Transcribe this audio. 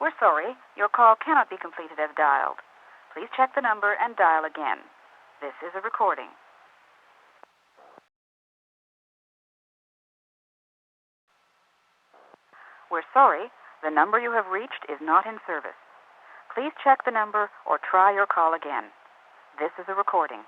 We're sorry, your call cannot be completed as dialed. Please check the number and dial again. This is a recording. We're sorry, the number you have reached is not in service. Please check the number or try your call again. This is a recording.